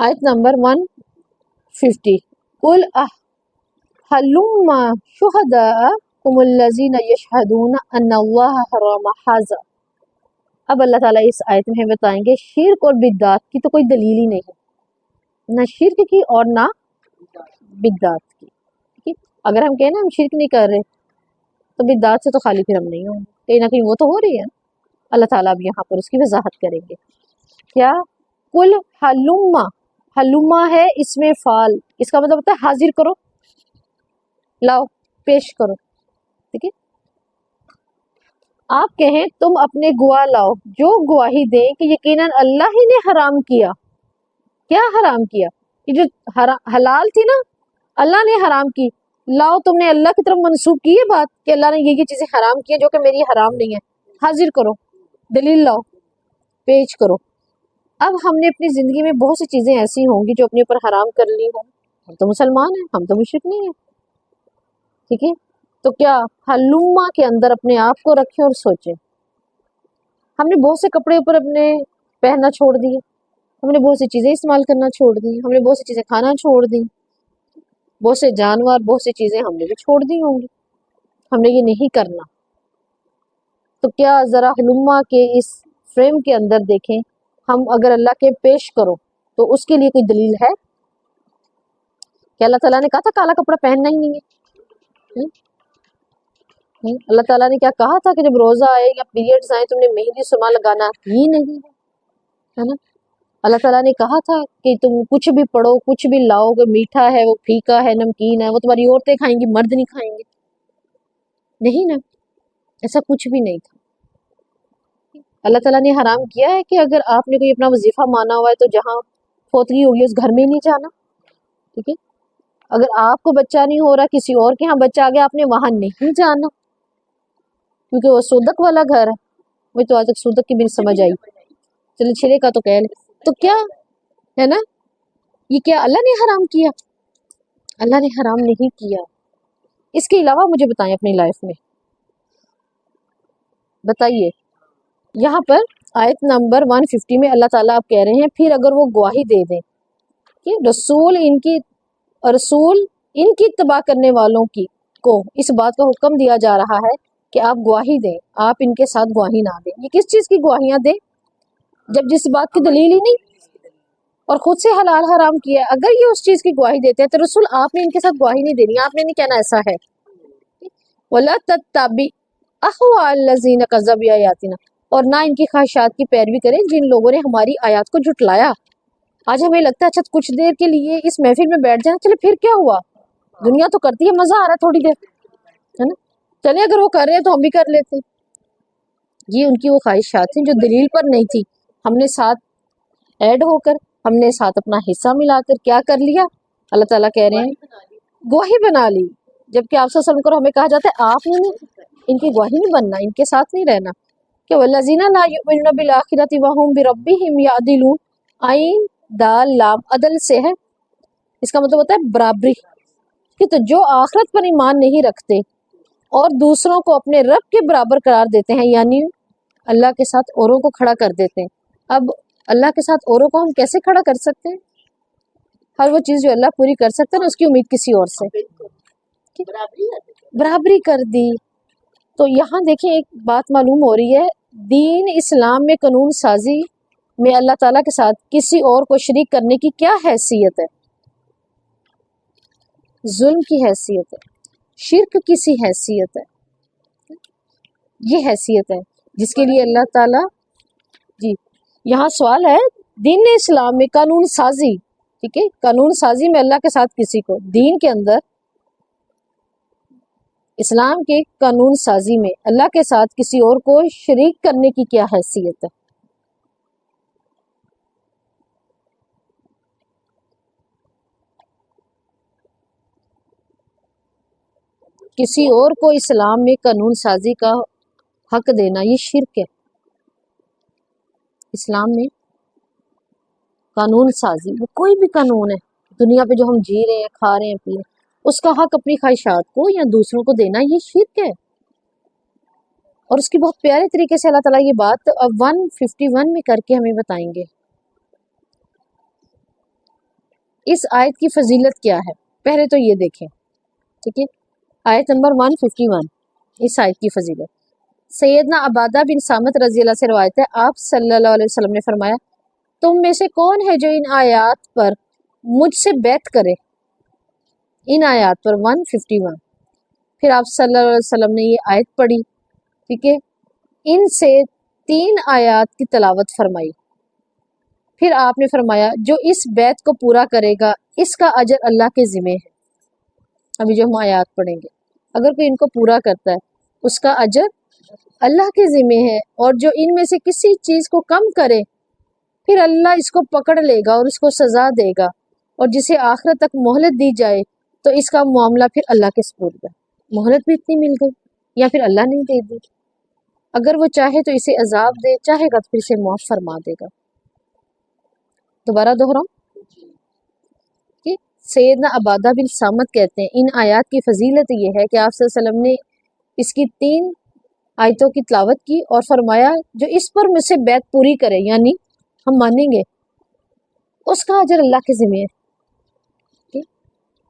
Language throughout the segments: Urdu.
آیت نمبر 150. قل هلم شهداءكم الذين يشهدون ان اللہ حرم هذا. اب اللہ تعالیٰ اس آیت میں ہمیں بتائیں گے شرک اور بدعات کی تو کوئی دلیل ہی نہیں ہے، نہ شرک کی اور نہ بدعات کی. ٹھیک ہے؟ اگر ہم کہیں نا ہم شرک نہیں کر رہے تو بدعات سے تو خالی پھر ہم نہیں ہوں گے، کہیں نہ کہیں وہ تو ہو رہی ہے. اللہ تعالیٰ اب یہاں پر اس کی وضاحت کریں گے. کیا؟ کل حلما، حلما ہے اس میں فعال، اس کا مطلب ہوتا ہے حاضر کرو، لاؤ، پیش کرو. ٹھیک ہے؟ آپ کہیں تم اپنے گواہ لاؤ جو گواہی دیں کہ یقیناً اللہ ہی نے حرام کیا. کیا حرام کیا؟ یہ جو حلال تھی نا اللہ نے حرام کی، لاؤ تم نے اللہ کی طرف منسوخ کی ہے بات کہ اللہ نے یہ چیزیں حرام کی ہیں جو کہ میری حرام نہیں ہے. حاضر کرو، دلیل لاؤ، پیش کرو. اب ہم نے اپنی زندگی میں بہت سی چیزیں ایسی ہوں گی جو اپنے اوپر حرام کر لی ہوں. ہم تو مسلمان ہیں، ہم تو مشرک نہیں ہیں. ٹھیک ہے؟ تو کیا حلما کے اندر اپنے آپ کو رکھیں اور سوچیں. ہم نے بہت سے کپڑے اوپر اپنے پہننا چھوڑ دیے، ہم نے بہت سی چیزیں استعمال کرنا چھوڑ دی، ہم نے بہت سی چیزیں کھانا چھوڑ دی، بہت سے جانور، بہت سی چیزیں ہم نے بھی چھوڑ دی ہوں گی. ہم نے یہ نہیں کرنا. تو کیا ذرا حلما کے اس فریم کے اندر دیکھیں، ہم اگر اللہ کے پیش کرو تو اس کے لیے کوئی دلیل ہے کہ اللہ تعالیٰ نے کہا تھا کالا کپڑا پہننا ہی نہیں ہے؟ اللہ تعالیٰ نے کیا کہا تھا کہ جب روزہ آئے یا پیریڈز آئے تم نے مہندی سرما لگانا ہی نہیں ہے نا؟ اللہ تعالیٰ نے کہا تھا کہ تم کچھ بھی پڑھو، کچھ بھی لاؤ، کہ میٹھا ہے وہ پھیکا ہے نمکین ہے وہ تمہاری عورتیں کھائیں گی مرد نہیں کھائیں گے. نہیں نا، ایسا کچھ بھی نہیں تھا. اللہ تعالیٰ نے حرام کیا ہے کہ اگر آپ نے کوئی اپنا وظیفہ مانا ہوا ہے تو جہاں فوتگی ہوگی اس گھر میں نہیں جانا. ٹھیک ہے؟ اگر آپ کو بچہ نہیں ہو رہا کسی اور کے ہاں بچہ آ گیا آپ نے وہاں نہیں جانا کیونکہ وہ صدق والا گھر ہے. وہ تو آج تک صدق کی بھی نہیں سمجھ آئی، چلے چھلے کا تو کہہ لیں. تو کیا ہے نا، یہ کیا اللہ نے حرام کیا؟ اللہ نے حرام نہیں کیا. اس کے علاوہ مجھے بتائیں اپنی لائف میں، بتائیے. یہاں پر آیت نمبر 150 میں اللہ تعالیٰ آپ کہہ رہے ہیں پھر اگر وہ گواہی دے دیں کہ رسول ان کی اتباع کرنے والوں کی کو اس بات کا حکم دیا جا رہا ہے کہ آپ گواہی دیں، آپ ان کے ساتھ گواہی نہ دیں. یہ کس چیز کی گواہیاں دیں جب جس بات کی دلیل ہی نہیں اور خود سے حلال حرام کیا ہے؟ اگر یہ اس چیز کی گواہی دیتے ہیں تو رسول آپ نے ان کے ساتھ گواہی نہیں دینی، آپ نے نہیں کہنا ایسا ہے. وَلَا تَتَّبِعْ أَهْوَاءَ الَّذِينَ كَذَّبُوا بِآيَاتِنَا، اور نہ ان کی خواہشات کی پیروی کریں جن لوگوں نے ہماری آیات کو جھٹلایا. آج ہمیں لگتا ہے اچھا کچھ دیر کے لیے اس محفل میں بیٹھ جائیں، چلے پھر کیا ہوا، دنیا تو کرتی ہے، مزہ آ رہا ہے تھوڑی دیر، ہے نا، چلے اگر وہ کر رہے ہیں تو ہم بھی کر لیتے ہیں. یہ ان کی وہ خواہشات ہیں جو دلیل پر نہیں تھی. ہم نے ساتھ ایڈ ہو کر، ہم نے ساتھ اپنا حصہ ملا کر کیا کر لیا؟ اللہ تعالیٰ کہہ رہے ہیں گواہی بنا لی. جبکہ آپ صلی اللہ علیہ وسلم کو ہمیں کہا جاتا ہے آپ نے ان کی گواہی نہیں بننا، ان کے ساتھ نہیں رہنا. کہ والذین لا یؤمنون بالآخرۃ وهم بربهم یعدلون، عین دال لام عدل سے ہے، اس کا مطلب ہوتا ہے برابری. کہ تو جو آخرت پر ایمان نہیں رکھتے اور دوسروں کو اپنے رب کے برابر قرار دیتے ہیں، یعنی اللہ کے ساتھ اوروں کو کھڑا کر دیتے ہیں. اب اللہ کے ساتھ اوروں کو ہم کیسے کھڑا کر سکتے ہیں؟ ہر وہ چیز جو اللہ پوری کر سکتا ہے نا اس کی امید کسی اور سے، برابری کر دی. تو یہاں دیکھیں ایک بات معلوم ہو رہی ہے، دین اسلام میں قانون سازی میں اللہ تعالیٰ کے ساتھ کسی اور کو شریک کرنے کی کیا حیثیت ہے؟ ظلم کی حیثیت ہے، شرک کسی حیثیت ہے. یہ حیثیت ہے جس کے لیے اللہ تعالیٰ، جی یہاں سوال ہے دین اسلام میں قانون سازی، ٹھیک ہے، قانون سازی میں اللہ کے ساتھ کسی کو، دین کے اندر اسلام کے قانون سازی میں اللہ کے ساتھ کسی اور کو شریک کرنے کی کیا حیثیت ہے؟ کسی اور کو اسلام میں قانون سازی کا حق دینا یہ شرک ہے. اسلام میں قانون سازی، وہ کوئی بھی قانون ہے دنیا پہ جو ہم جی رہے ہیں، کھا رہے ہیں، پی رہے ہیں، اس کا حق اپنی خواہشات کو یا دوسروں کو دینا یہ شرک ہے. اور اس کی بہت پیارے طریقے سے اللہ تعالیٰ یہ بات اب 151 میں کر کے ہمیں بتائیں گے. اس آیت کی فضیلت کیا ہے؟ پہلے تو یہ دیکھیں، ٹھیک ہے، آیت نمبر 151، اس آیت کی فضیلت۔ سیدنا عبادہ بن صامت رضی اللہ سے روایت ہے، آپ صلی اللہ علیہ وسلم نے فرمایا، تم میں سے کون ہے جو ان آیات پر مجھ سے بیعت کرے؟ ان آیات پر 151، پھر آپ صلی اللہ علیہ وسلم نے یہ آیت پڑھی، ٹھیک ہے، ان سے 3 آیات کی تلاوت فرمائی، پھر آپ نے فرمایا جو اس بیعت کو پورا کرے گا اس کا اجر اللہ کے ذمہ ہے۔ ابھی جو ہم آیات پڑھیں گے، اگر کوئی ان کو پورا کرتا ہے اس کا اجر اللہ کے ذمہ ہے، اور جو ان میں سے کسی چیز کو کم کرے پھر اللہ اس کو پکڑ لے گا اور اس کو سزا دے گا، اور جسے آخرت تک مہلت دی جائے تو اس کا معاملہ پھر اللہ کے سپرد ہے۔ مہلت بھی اتنی مل گئی یا پھر اللہ نہیں دے دی، اگر وہ چاہے تو اسے عذاب دے، چاہے گا تو پھر اسے معاف فرما دے گا۔ دوبارہ دوہراؤں کہ سیدنا عبادہ بن صامت کہتے ہیں ان آیات کی فضیلت یہ ہے کہ آپ صلی اللہ علیہ وسلم نے اس کی 3 آیتوں کی تلاوت کی اور فرمایا جو اس پر مجھ سے بیعت پوری کرے، یعنی ہم مانیں گے، اس کا اجر اللہ کے ذمہ ہے۔ ٹھیک؟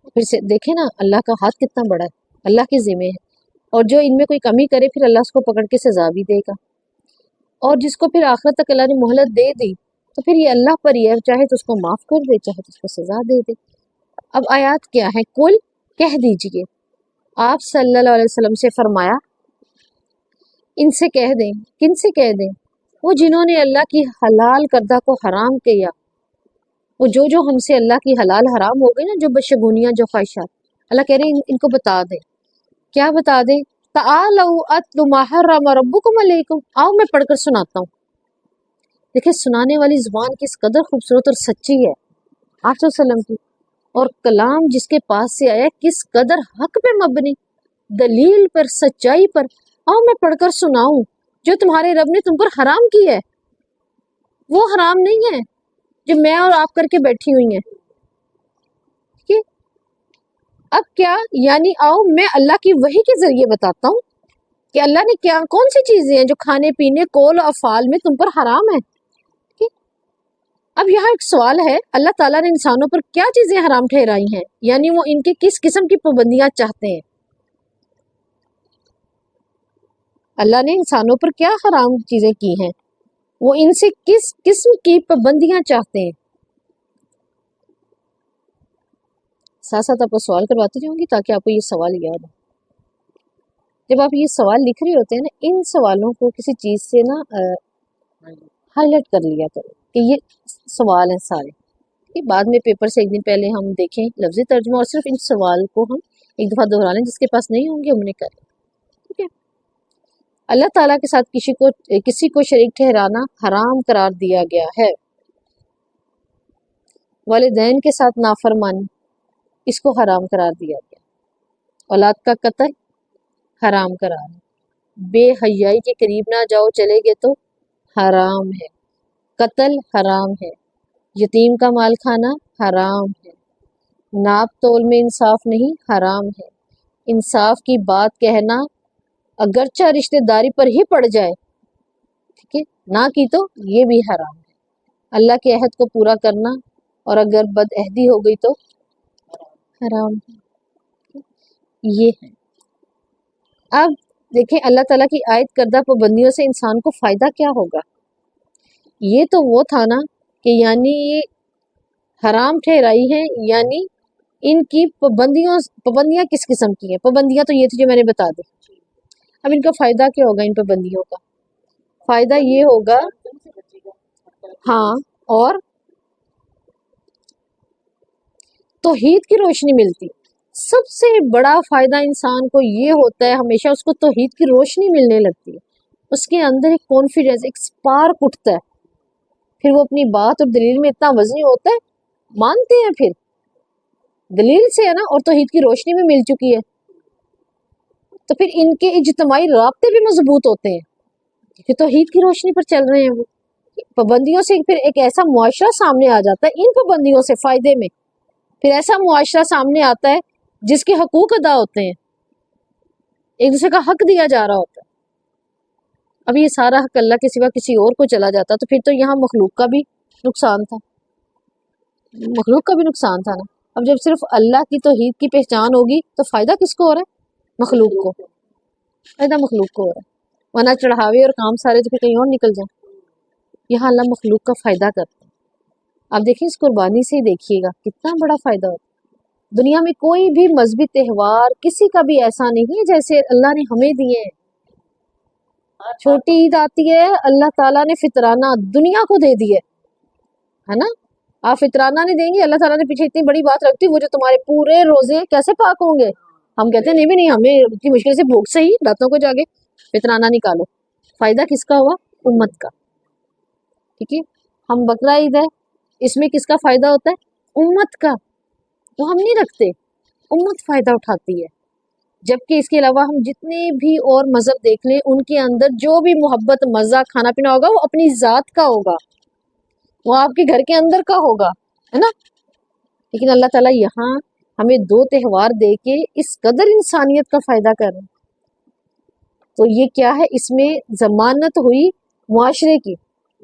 پھر سے دیکھیں نا اللہ کا ہاتھ کتنا بڑا ہے، اللہ کے ذمہ ہے، اور جو ان میں کوئی کمی کرے پھر اللہ اس کو پکڑ کے سزا بھی دے گا، اور جس کو پھر آخرت تک اللہ نے مہلت دے دی تو پھر یہ اللہ پر ہی ہے، چاہے تو اس کو معاف کر دے چاہے تو اس کو سزا دے دے۔ اب آیات کیا ہے؟ کل کہہ دیجئے، آپ صلی اللہ علیہ وسلم سے فرمایا ان سے کہہ دیں، کن سے کہہ دیں؟ وہ جنہوں نے اللہ کی حلال کردہ کو حرام کیا، وہ جو ہم سے اللہ کی حلال حرام ہو گئی نا، جو بشگونیاں، جو خواہشات، اللہ کہہ رہے ہیں ان کو بتا دیں۔ کیا بتا دیں؟ تعالوا اتل ما حرم ربکم علیکم، آؤ میں پڑھ کر سناتا ہوں۔ دیکھیں سنانے والی زبان کس قدر خوبصورت اور سچی ہے آپ صلی اللہ علیہ وسلم کی، اور کلام جس کے پاس سے آیا کس قدر حق پہ مبنی، دلیل پر، سچائی پر۔ آؤ میں پڑھ کر سناؤں جو تمہارے رب نے تم پر حرام کی ہے، وہ حرام نہیں ہے جو میں اور آپ کر کے بیٹھی ہوئی ہیں۔ ٹھیک ہے؟ اب کیا یعنی آؤ میں اللہ کی وحی کے ذریعے بتاتا ہوں کہ اللہ نے کیا کون سی چیزیں ہیں جو کھانے پینے، قول و افعال میں تم پر حرام ہے۔ ٹھیک ہے؟ اب یہاں ایک سوال ہے، اللہ تعالیٰ نے انسانوں پر کیا چیزیں حرام ٹھہرائی ہیں، یعنی وہ ان کے کس قسم کی پابندیاں چاہتے ہیں؟ اللہ نے انسانوں پر کیا حرام چیزیں کی ہیں، وہ ان سے کس قسم کی پابندیاں چاہتے ہیں؟ ساتھ ساتھ آپ کو سوال کرواتی جاؤں گی تاکہ آپ کو یہ سوال یاد ہو۔ جب آپ یہ سوال لکھ رہے ہوتے ہیں نا، ان سوالوں کو کسی چیز سے نا ہائی لائٹ کر لیا کرو کہ یہ سوال ہیں سارے، کہ بعد میں پیپر سے ایک دن پہلے ہم دیکھیں لفظی ترجمہ، اور صرف ان سوال کو ہم ایک دفعہ دہرا لیں، جس کے پاس نہیں ہوں گے انہیں کریں۔ ٹھیک ہے؟ اللہ تعالیٰ کے ساتھ کسی کو شریک ٹھہرانا حرام قرار دیا گیا ہے۔ والدین کے ساتھ نافرمانی، اس کو حرام قرار دیا گیا۔ اولاد کا قتل حرام قرار ہے۔ بے حیائی کے قریب نہ جاؤ، چلے گے تو حرام ہے۔ قتل حرام ہے۔ یتیم کا مال کھانا حرام ہے۔ ناپ تول میں انصاف نہیں، حرام ہے۔ انصاف کی بات کہنا اگرچہ رشتہ داری پر ہی پڑ جائے، ٹھیک ہے، نہ کی تو یہ بھی حرام ہے۔ اللہ کے عہد کو پورا کرنا، اور اگر بد عہدی ہو گئی تو حرام ہے۔ یہ ہے۔ اب دیکھیں اللہ تعالیٰ کی عائد کردہ پابندیوں سے انسان کو فائدہ کیا ہوگا؟ یہ تو وہ تھا نا کہ یعنی یہ حرام ٹھہرائی ہیں، یعنی ان کی پابندیاں کس قسم کی ہیں؟ پابندیاں تو یہ تھی جو میں نے بتا دی۔ اب ان کا فائدہ کیا ہوگا؟ ان پابندیوں کا فائدہ یہ ہوگا، ہاں، اور توحید کی روشنی ملتی۔ سب سے بڑا فائدہ انسان کو یہ ہوتا ہے، ہمیشہ اس کو توحید کی روشنی ملنے لگتی ہے، اس کے اندر ایک کانفیڈنس، ایک سپارک اٹھتا ہے، پھر وہ اپنی بات اور دلیل میں اتنا وزنی ہوتا ہے، مانتے ہیں پھر دلیل سے ہے نا، اور توحید کی روشنی میں مل چکی ہے، تو پھر ان کے اجتماعی رابطے بھی مضبوط ہوتے ہیں کہ توحید کی روشنی پر چل رہے ہیں۔ وہ پابندیوں سے پھر ایک ایسا معاشرہ سامنے آ جاتا ہے، ان پابندیوں سے فائدے میں پھر ایسا معاشرہ سامنے آتا ہے جس کے حقوق ادا ہوتے ہیں، ایک دوسرے کا حق دیا جا رہا ہوتا ہے۔ اب یہ سارا حق اللہ کے سوا کسی اور کو چلا جاتا تو پھر تو یہاں مخلوق کا بھی نقصان تھا۔ مخلوق کا بھی نقصان تھا نا. اب جب صرف اللہ کی توحید کی پہچان ہوگی تو فائدہ کس کو ہو رہا ہے؟ مخلوق کو. فائدہ مخلوق کو ہو رہا ہے، ورنہ چڑھاوے اور کام سارے تو پھر کہیں اور نکل جائیں. یہاں اللہ مخلوق کا فائدہ کرتا ہے. آپ دیکھیں اس قربانی سے ہی دیکھیے گا کتنا بڑا فائدہ ہوتا ہے. دنیا میں کوئی بھی مذہبی تہوار کسی کا بھی ایسا نہیں ہے جیسے اللہ نے ہمیں دیے ہیں. چھوٹی عید آتی ہے، اللہ تعالیٰ نے فطرانہ دنیا کو دے دی ہے نا. آپ فطرانہ نہیں دیں گے، اللہ تعالیٰ نے پیچھے اتنی بڑی بات رکھتی، وہ جو تمہارے پورے روزے کیسے پاک ہوں گے. ہم کہتے ہیں نہیں بھی نہیں، ہمیں اتنی مشکل سے بھوک سے ہی راتوں کو جاگے فطرانہ نکالو. فائدہ کس کا ہوا؟ امت کا. ٹھیک ہے. ہم بقرہ عید ہے، اس میں کس کا فائدہ ہوتا ہے؟ امت کا. تو ہم نہیں رکھتے، امت فائدہ اٹھاتی ہے. جبکہ اس کے علاوہ ہم جتنے بھی اور مذہب دیکھ لیں، ان کے اندر جو بھی محبت مزہ کھانا پینا ہوگا وہ اپنی ذات کا ہوگا، وہ آپ کے گھر کے اندر کا ہوگا، ہے نا. لیکن اللہ تعالیٰ یہاں ہمیں دو تہوار دے کے اس قدر انسانیت کا فائدہ کر رہے ہیں. تو یہ کیا ہے؟ اس میں ضمانت ہوئی معاشرے کی،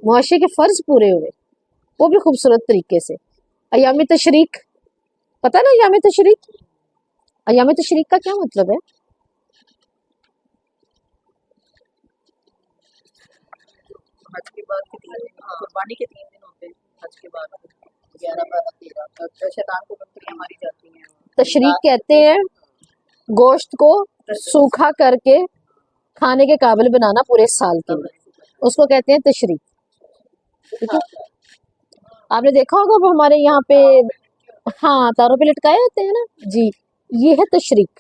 معاشرے کے فرض پورے ہوئے، وہ بھی خوبصورت طریقے سے. ایام تشریق، پتہ نا ایام تشریق؟ ایام تشریق کا کیا مطلب ہے؟ حج کے بعد قربانی کے 3 دن ہوتے ہیں. حج کے بعد 11 12 13 شیطان کو بکریاں ماری جاتی ہیں. تشریق کہتے ہیں گوشت کو سوکھا کر کے کھانے کے قابل بنانا پورے سال کے لیے، اس کو کہتے ہیں تشریق. ٹھیک ہے. آپ نے دیکھا ہوگا وہ ہمارے یہاں پہ ہاں تاروں پہ لٹکائے ہوتے ہیں نا جی، یہ ہے تشریق.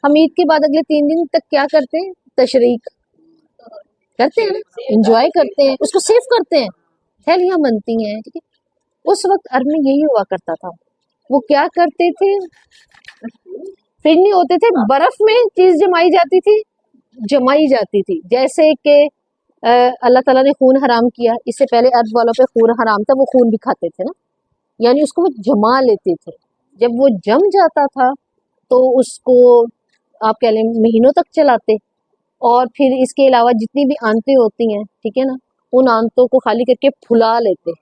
ہم عید کے بعد اگلے 3 دن تک کیا کرتے ہیں؟ تشریق کرتے ہیں نا، انجوائے کرتے ہیں، اس کو سیو کرتے ہیں، تھیلیاں بنتی ہیں. ٹھیک ہے. اس وقت عرب میں یہی ہوا کرتا تھا. وہ کیا کرتے تھے؟ پھرنی ہوتے تھے، برف میں چیز جمائی جاتی تھی. جیسے کہ اللہ تعالیٰ نے خون حرام کیا، اس سے پہلے عرب والوں پہ خون حرام تھا، وہ خون بھی کھاتے تھے نا. یعنی اس کو وہ جما لیتے تھے. جب وہ جم جاتا تھا تو اس کو آپ کہہ لیں مہینوں تک چلاتے. اور پھر اس کے علاوہ جتنی بھی آنتیں ہوتی ہیں، ٹھیک ہے نا، ان آنتوں کو خالی کر کے پھلا لیتے.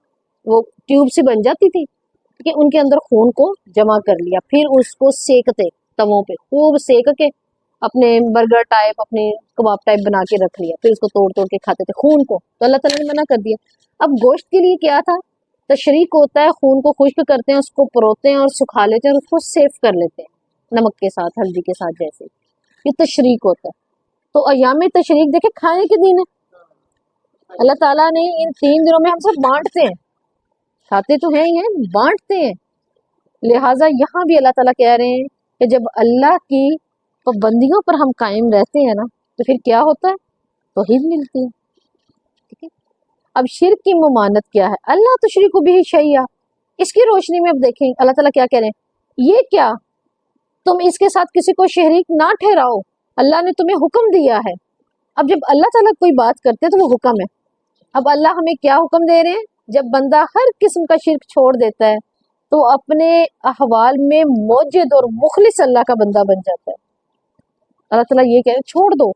وہ ٹیوب سے بن جاتی تھی، ٹھیک ہے. ان کے اندر خون کو جمع کر لیا، پھر اس کو سیکتے تووں پہ، خوب سیک کے اپنے برگر ٹائپ، اپنے کباب ٹائپ بنا کے رکھ لیا، پھر اس کو توڑ توڑ کے کھاتے تھے خون کو. تو اللہ تعالیٰ نے منع کر دیا. اب گوشت کے لیے کیا تھا؟ تشریق ہوتا ہے، خون کو خشک کرتے ہیں، اس کو پروتے ہیں اور سکھا لیتے ہیں اور اس کو سیف کر لیتے ہیں نمک کے ساتھ، ہلدی کے ساتھ. جیسے یہ تشریق ہوتا ہے. تو ایام تشریق دیکھے کھانے کے دن ہے. اللہ تعالیٰ نے ان 3 دنوں میں ہم سب بانٹتے ہیں، کھاتے تو ہیں ہی ہیں، بانٹتے ہیں. لہٰذا یہاں بھی اللہ تعالیٰ کہہ رہے ہیں کہ جب اللہ کی پابندیوں پر ہم قائم رہتے ہیں نا تو پھر کیا ہوتا ہے؟ توحید ملتی ہے. ٹھیک ہے. اب شرک کی ممانت کیا ہے؟ اللہ تشریک بھی شیئا. اس کی روشنی میں اب دیکھیں اللہ تعالیٰ کیا کہہ رہے ہیں، یہ کیا تم اس کے ساتھ کسی کو شریک نہ ٹھہراؤ، اللہ نے تمہیں حکم دیا ہے. اب جب اللہ تعالیٰ کوئی بات کرتے ہیں تو وہ حکم ہے. اب اللہ ہمیں کیا حکم دے رہے ہیں؟ جب بندہ ہر قسم کا شرک چھوڑ دیتا ہے تو اپنے احوال میں موجد اور مخلص اللہ کا بندہ بن جاتا ہے. اللہ تعالیٰ یہ کہہ رہے ہیں چھوڑ دو.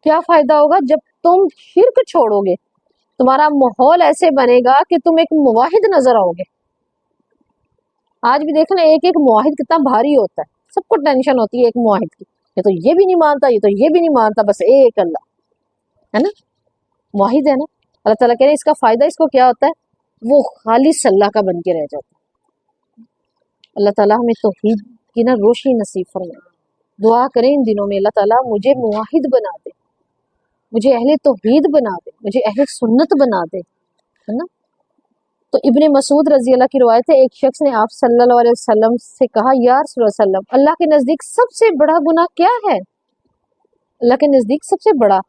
کیا فائدہ ہوگا؟ جب تم شرک چھوڑو گے تمہارا ماحول ایسے بنے گا کہ تم ایک موحد نظر آؤ گے. آج بھی دیکھنا ایک ایک موحد کتنا بھاری ہوتا ہے، سب کو ٹینشن ہوتی ہے ایک موحد کی. یہ تو یہ بھی نہیں مانتا، یہ تو یہ بھی نہیں مانتا، بس ایک اللہ ہے نا، موحد ہے نا. اللہ تعالیٰ کہہ رہے ہیں اس کا فائدہ اس کو کیا ہوتا ہے؟ وہ خالص اللہ کا بن کے رہ جاتا ہے. اللہ تعالیٰ ہمیں توحید کی نا روشنی نصیب فرمائے. دعا کریں ان دنوں میں اللہ تعالیٰ مجھے موحد بنا دے، مجھے اہل توحید بنا دے، مجھے اہل سنت بنا دے، ہے نا. تو ابن مسعود رضی اللہ کی روایت ہے، ایک شخص نے آپ صلی اللہ علیہ وسلم سے کہا یا رسول اللہ صلی اللہ علیہ وسلم، اللہ کے نزدیک سب سے بڑا گناہ کیا ہے؟ اللہ کے نزدیک سب سے بڑا.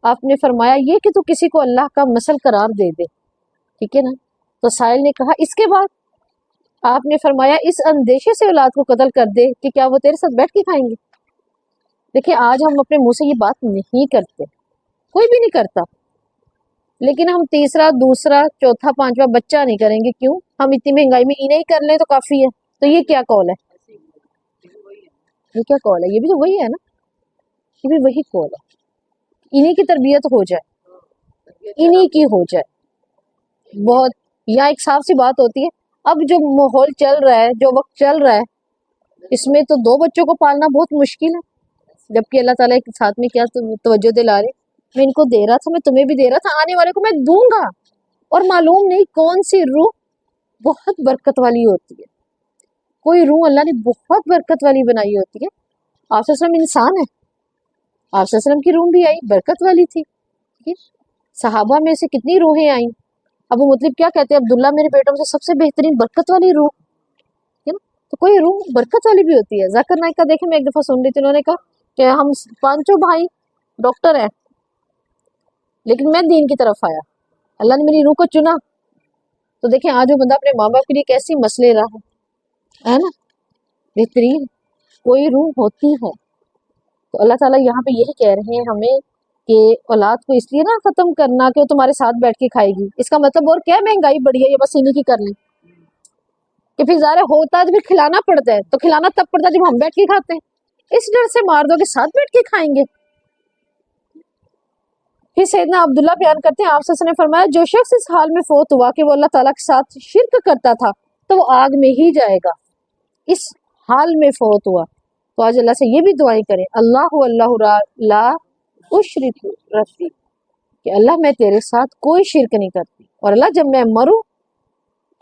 آپ نے فرمایا یہ کہ تو کسی کو اللہ کا مثل قرار دے دے. ٹھیک ہے نا. تو سائل نے کہا اس کے بعد؟ آپ نے فرمایا اس اندیشے سے اولاد کو قتل کر دے کہ کیا وہ تیرے ساتھ بیٹھ کے کھائیں گے. دیکھیں آج ہم اپنے منہ سے یہ بات نہیں کرتے، کوئی بھی نہیں کرتا، لیکن ہم تیسرا دوسرا چوتھا پانچواں بچہ نہیں کریں گے. کیوں؟ ہم اتنی مہنگائی میں انہیں ہی کر لیں تو کافی ہے. تو یہ کیا قول ہے؟ یہ کیا قول ہے؟ یہ بھی تو وہی ہے نا، یہ بھی وہی قول ہے. انہیں کی تربیت ہو جائے، انہیں کی ہو جائے. بہت یہاں ایک صاف سی بات ہوتی ہے، اب جو ماحول چل رہا ہے، جو وقت چل رہا ہے، اس میں تو 2 بچوں کو پالنا بہت مشکل ہے، جبکہ اللہ تعالیٰ کے ساتھ میں کیا توجہ دلا رہے، میں ان کو دے رہا تھا، میں تمہیں بھی دے رہا تھا، آنے والے کو میں دوں گا۔ اور معلوم نہیں کون سی روح بہت برکت والی ہوتی ہے، کوئی روح اللہ نے بہت برکت والی بنائی ہوتی ہے۔ آپ صلی اللہ علیہ وسلم انسان ہے، آپ صلی اللہ علیہ وسلم کی روح بھی آئی، برکت والی تھی، ٹھیک ہے؟ صحابہ میں سے کتنی روحیں آئیں، ابو مطلب کیا کہتے ہیں، عبداللہ میرے بیٹوں سے سب سے بہترین برکت والی روح، ٹھیک ہے نا؟ تو کوئی روح برکت والی بھی ہوتی ہے۔ ذاکر نائک کا دیکھیں، میں ایک دفعہ سن رہی تھی، انہوں نے کہا کہ ہم 5 بھائی ڈاکٹر ہیں، لیکن میں دین کی طرف آیا، اللہ نے میری روح کو چنا۔ تو دیکھیں آج وہ بندہ اپنے ماں باپ کے لیے کیسی مسئلے رہا ہے نا، بہترین کوئی روح ہوتی ہے۔ تو اللہ تعالیٰ یہاں پہ یہی کہہ رہے ہیں ہمیں کہ اولاد کو اس لیے نہ ختم کرنا کہ وہ تمہارے ساتھ بیٹھ کے کھائے گی، اس کا مطلب اور کیا مہنگائی بڑھی ہے، یہ بس انہیں کی کر لیں کہ پھر ظاہر ہوتا ہے تو پھر کھلانا پڑتا ہے، تو کھلانا تب پڑتا ہے جب ہم بیٹھ کے کھاتے ہیں، اس ڈر سے مار دو کہ ساتھ بیٹھ کے کھائیں گے۔ پھر سیدنا عبداللہ بیان کرتے ہیں، آپ صلی اللہ علیہ وسلم نے فرمایا جو شخص اس حال میں فوت ہوا کہ وہ اللہ تعالیٰ کے ساتھ شرک کرتا تھا تو وہ آگ میں ہی جائے گا، اس حال میں فوت ہوا۔ تو آج اللہ سے یہ بھی دعائیں کریں، اللہ لا اشرک ربی، کہ اللہ میں تیرے ساتھ کوئی شرک نہیں کرتی، اور اللہ جب میں مروں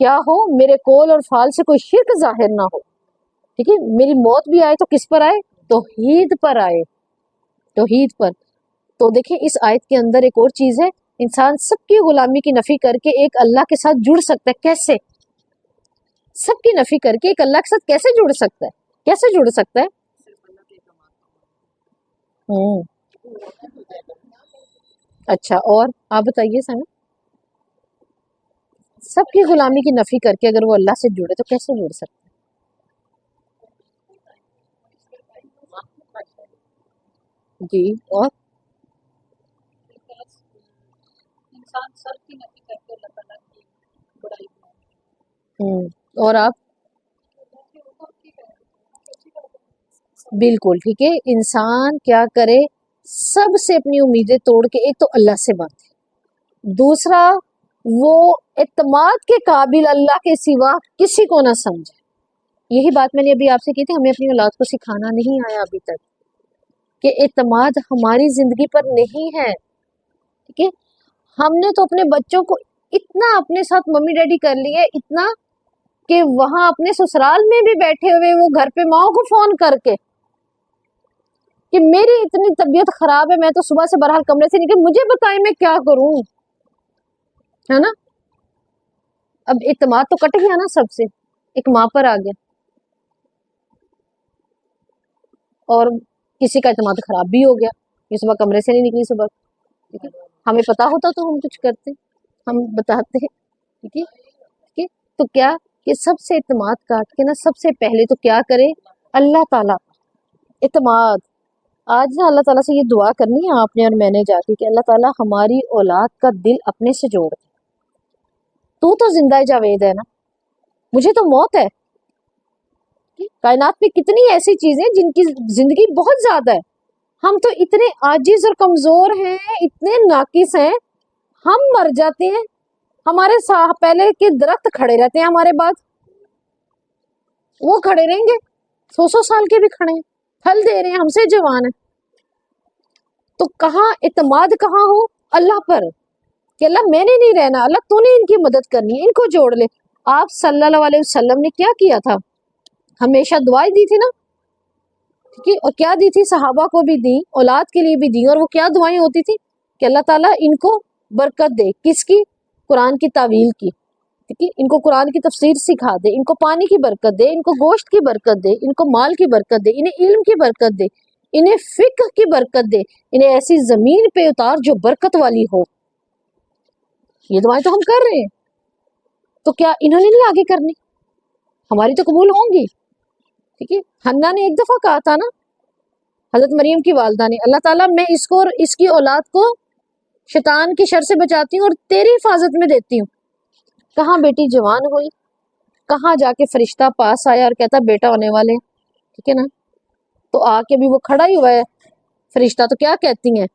کیا ہو میرے قول اور فعل سے کوئی شرک ظاہر نہ ہو، ٹھیک ہے؟ میری موت بھی آئے تو کس پر آئے؟ توحید پر آئے، توحید پر۔ تو دیکھیں اس آیت کے اندر ایک اور چیز ہے، انسان سب کی غلامی کی نفی کر کے ایک اللہ کے ساتھ جڑ سکتا ہے۔ کیسے؟ سب کی نفی کر کے ایک اللہ کے ساتھ کیسے جڑ سکتا ہے؟ کیسے جڑ سکتا ہے؟ اچھا، اور آپ بتائیے سامنے، سب کی غلامی کی نفی کر کے اگر وہ اللہ سے جڑے تو کیسے جڑ سکتا ہے؟ جی، اور انسان سب کی نفی کر کے اللہ تعالیٰ کی بڑائی اور آپ بالکل ٹھیک ہے، انسان کیا کرے، سب سے اپنی امیدیں توڑ کے ایک تو اللہ سے باندھے، دوسرا وہ اعتماد کے قابل اللہ کے سوا کسی کو نہ سمجھے۔ یہی بات میں نے ابھی آپ سے کی تھی، ہمیں اپنی اولاد کو سکھانا نہیں آیا ابھی تک کہ اعتماد ہماری زندگی پر نہیں ہے، ٹھیک ہے؟ ہم نے تو اپنے بچوں کو اتنا اپنے ساتھ ممی ڈیڈی کر لیے، اتنا کہ وہاں اپنے سسرال میں بھی بیٹھے ہوئے وہ گھر پہ ماں کو فون کر کے کہ میری اتنی طبیعت خراب ہے، میں تو صبح سے بہرحال کمرے سے نکل، مجھے بتائیں میں کیا کروں، ہے نا؟ اب اعتماد تو کٹ گیا نا سب سے، ایک ماں پر آ گیا، اور کسی کا اعتماد خراب بھی ہو گیا، یہ صبح کمرے سے نہیں نکلی صبح، ٹھیک ہے؟ ہمیں پتا ہوتا تو ہم کچھ کرتے، ہم بتاتے، ٹھیک ہے؟ ٹھیک ہے؟ تو کیا کہ سب سے اعتماد کاٹ کے نا سب سے پہلے تو کیا کرے، اللہ تعالیٰ اعتماد۔ آج نا اللہ تعالیٰ سے یہ دعا کرنی ہے آپ نے اور میں نے جا کے کہ اللہ تعالیٰ ہماری اولاد کا دل اپنے سے جوڑ دے، تو زندہ جاوید ہے نا، مجھے تو موت ہے۔ کائنات میں کتنی ایسی چیزیں جن کی زندگی بہت زیادہ ہے، ہم تو اتنے عاجز اور کمزور ہیں، اتنے ناقص ہیں، ہم مر جاتے ہیں، ہمارے پہلے کے درخت کھڑے رہتے ہیں، ہمارے بعد وہ کھڑے رہیں گے، 100 سال کے بھی کھڑے ہیں، پھل دے رہے ہیں، ہم سے جوان ہیں۔ تو کہاں اعتماد کہاں ہو؟ اللہ پر، کہ اللہ میں نے نہیں رہنا، اللہ تو نے ان کی مدد کرنی ہے، ان کو جوڑ لے۔ آپ صلی اللہ علیہ وسلم نے کیا کیا تھا؟ ہمیشہ دعائیں دی تھی نا، ٹھیک ہے؟ اور کیا دی تھی؟ صحابہ کو بھی دی، اولاد کے لیے بھی دی، اور وہ کیا دعائیں ہوتی تھی کہ اللہ تعالیٰ ان کو برکت دے، کس کی؟ قرآن کی تعویل کی، ٹھیک ہے؟ ان کو قرآن کی تفسیر سکھا دے، ان کو پانی کی برکت دے، ان کو گوشت کی برکت دے، ان کو مال کی برکت دے، انہیں علم کی برکت دے، انہیں فقہ کی برکت دے، انہیں ایسی زمین پہ اتار جو برکت والی ہو۔ یہ دعائیں تو ہم کر رہے ہیں، تو کیا انہوں نے نہیں آگے کرنی؟ ہماری تو قبول ہوں گی، ٹھیک ہے؟ حنا نے ایک دفعہ کہا تھا نا، حضرت مریم کی والدہ نے، اللہ تعالیٰ میں اس کو اور اس کی اولاد کو شیطان کی شر سے بچاتی ہوں اور تیری حفاظت میں دیتی ہوں۔ کہاں بیٹی جوان ہوئی، کہاں جا کے فرشتہ پاس آیا اور کہتا بیٹا ہونے والے، ٹھیک ہے نا؟ تو آ کے بھی وہ کھڑا ہی ہوا ہے فرشتہ، تو کیا کہتی ہیں؟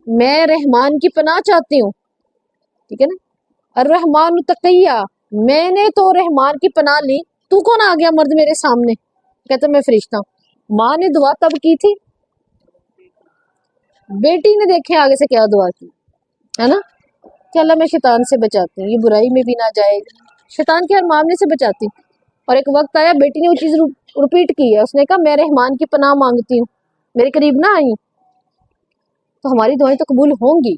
میں رحمان کی پناہ چاہتی ہوں، ٹھیک ہے نا؟ الرحمن تقیہ، میں نے تو رحمان کی پناہ لی، تو کون آ گیا مرد میرے سامنے؟ کہتا میں فرشتہ ہوں۔ ماں نے دعا تب کی تھی، بیٹی نے دیکھے آگے سے کیا دعا کی ہے نا کہ اللہ میں شیطان سے بچاتی ہوں، یہ برائی میں بھی نہ جائے، شیطان کے ہر معاملے سے بچاتی ہوں۔ اور ایک وقت آیا بیٹی نے وہ چیز رپیٹ کی ہے، اس نے کہا میں رحمان کی پناہ مانگتی ہوں، میرے قریب نہ آئی۔ تو ہماری دعائیں تو قبول ہوں گی،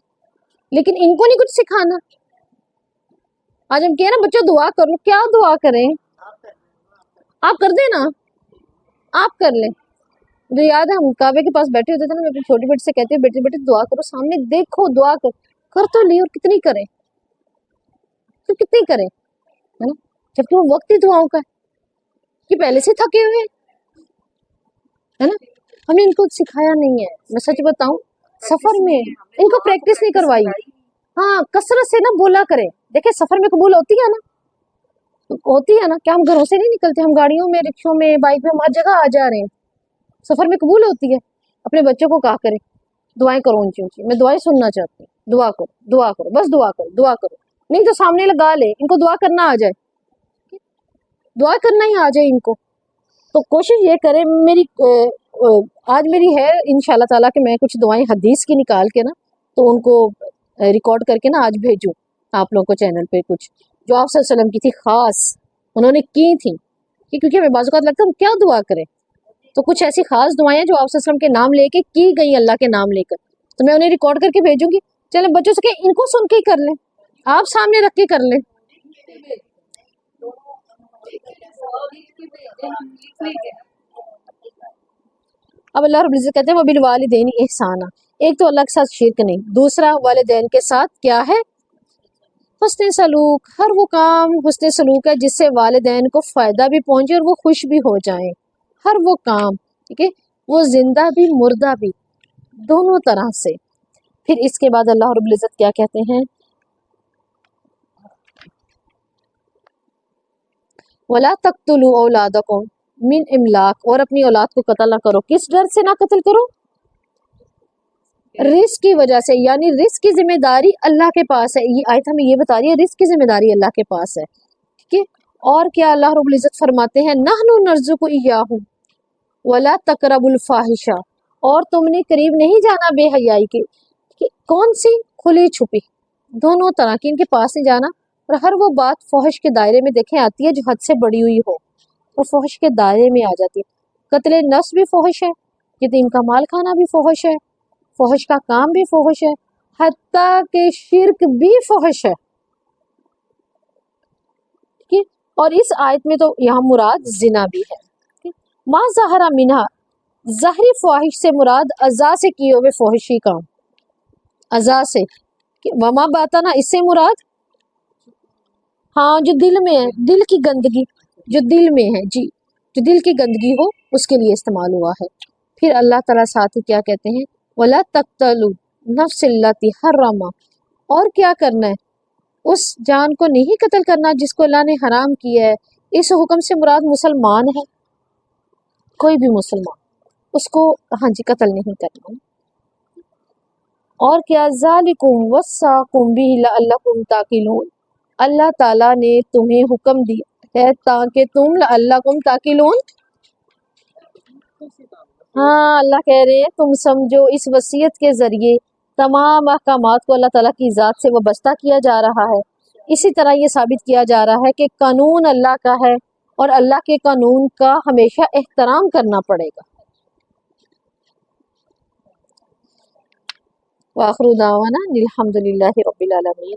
لیکن ان کو نہیں کچھ سکھانا۔ آج ہم کہہ رہے ہیں بچوں دعا کر لو، کیا دعا کریں؟ آپ کر دیں نا، آپ کر لیں۔ مجھے یاد ہے ہم کعبے کے پاس بیٹھے ہوتے تھے نا، میں اپنی چھوٹی بیٹی سے کہتی ہوں بیٹی دعا کرو، سامنے دیکھو دعا کر تو لی، اور کتنی کریں، تو کتنی کریں ہے نا، جبکہ وہ وقت ہی دعاؤں کا ہے، کہ پہلے سے تھکے ہوئے ہے نا۔ ہمیں ان کو سکھایا نہیں ہے، میں سچ بتاؤں سفر میں ان کو پریکٹس نہیں کروائی۔ ہاں کثرت سے نا بولا کریں، دیکھیں سفر میں قبول ہوتی ہے نا، کیا ہم گھروں سے نہیں نکلتے، ہم گاڑیوں میں، رکشوں میں، بائک میں، ہم ہر جگہ آ جا رہے ہیں، سفر میں قبول ہوتی ہے۔ اپنے بچوں کو کہا کریں دعائیں کرو اونچی اونچی، میں دعائیں سننا چاہتی ہوں، دعا کرو بس دعا کرو، نہیں تو سامنے لگا لے، ان کو دعا کرنا آ جائے، دعا کرنا ہی آ جائے ان کو۔ تو کوشش یہ کریں، آج میری ہے انشاءاللہ تعالیٰ کہ میں کچھ دعائیں حدیث کی نکال کے نا تو ان کو ریکارڈ کر کے نا آج بھیجوں آپ لوگوں کو چینل پہ، کچھ جو آپ صلی اللہ علیہ وسلم کی تھی خاص انہوں نے کی تھی، کیونکہ ہمیں بعض اوقات لگتا ہے ہم کیا دعا کریں، تو کچھ ایسی خاص دعائیں جو آپ صلی اللہ علیہ وسلم کے نام لے کے کی گئی، اللہ کے نام لے کر، تو میں انہیں ریکارڈ کر کے بھیجوں گی، چلیں بچوں سے کہ ان کو سن کے ہی کر لیں، آپ سامنے رکھ کے کر لیں۔ اب اللہ رب العزت کہتے ہیں وبالوالدین احسانا، ایک تو اللہ کے ساتھ شرک نہیں، دوسرا والدین کے ساتھ کیا ہے؟ حسن سلوک، ہر وہ کام حسن سلوک ہے جس سے والدین کو فائدہ بھی پہنچے اور وہ خوش بھی ہو جائیں، ہر وہ کام، ٹھیک ہے، وہ زندہ بھی مردہ بھی، دونوں طرح سے۔ پھر اس کے بعد اللہ رب العزت کیا کہتے ہیں؟ وَلَا تَقْتُلُوا أَوْلَادَكُمْ من املاق، اور اپنی اولاد کو قتل نہ کرو، کس ڈر سے نہ قتل کرو؟ رزق کی وجہ سے، یعنی رزق کی ذمہ داری اللہ کے پاس ہے، یہ آیت ہمیں یہ بتا رہی ہے رزق کی ذمہ داری اللہ کے پاس ہے، ٹھیک ہے۔ اور کیا اللہ رب العزت فرماتے ہیں نحن نرزق ایاہم ولا تقربوا الفاحشہ، اور تم نے قریب نہیں جانا بے حیائی کے، کہ کون سی؟ کھلی چھپی، دونوں طرح کی، ان کے پاس نہیں جانا، اور ہر وہ بات فحش کے دائرے میں دیکھیں آتی ہے جو حد سے بڑی ہوئی ہو، وہ فحش کے دائرے میں آ جاتی ہے۔ قتل نفس بھی فحش ہے، یتیم کا مال کھانا بھی فحش ہے، فحش کا کام بھی فحش ہے، حتیٰ کہ شرک بھی فحش ہے، ٹھیک ہے۔ اور اس آیت میں تو یہاں مراد زنا بھی ہے، ما ظہر منہا، ظاہری فواہش سے مراد اعضاء سے کیے ہوئے فحشی کام، اعضاء سے، وما باطنا اس سے مراد ہاں جو دل میں ہے، دل کی گندگی جو دل میں ہے، جی جو دل کی گندگی ہو اس کے لیے استعمال ہوا ہے۔ پھر اللہ تعالیٰ ساتھ ہی کیا کہتے ہیں وَلَا تَقْتُلُوا نَفْسَ الَّتِي حَرَّمَ، اور کیا کرنا ہے؟ اس جان کو نہیں قتل کرنا جس کو اللہ نے حرام کیا ہے۔ اس حکم سے مراد مسلمان ہے، کوئی بھی مسلمان، اس کو ہاں جی قتل نہیں کرنا۔ اور کیا ذالکم وصاکم بہ لعلکم تعقلون، اللہ تعالیٰ نے تمہیں حکم دیا ہے تاکہ تم لعلکم تعقلون، ہاں اللہ کہہ رہے ہیں تم سمجھو، اس وصیت کے ذریعے تمام احکامات کو اللہ تعالیٰ کی ذات سے وابستہ کیا جا رہا ہے۔ اسی طرح یہ ثابت کیا جا رہا ہے کہ قانون اللہ کا ہے اور اللہ کے قانون کا ہمیشہ احترام کرنا پڑے گا۔ وآخر دعوانا الحمد للہ رب العالمین۔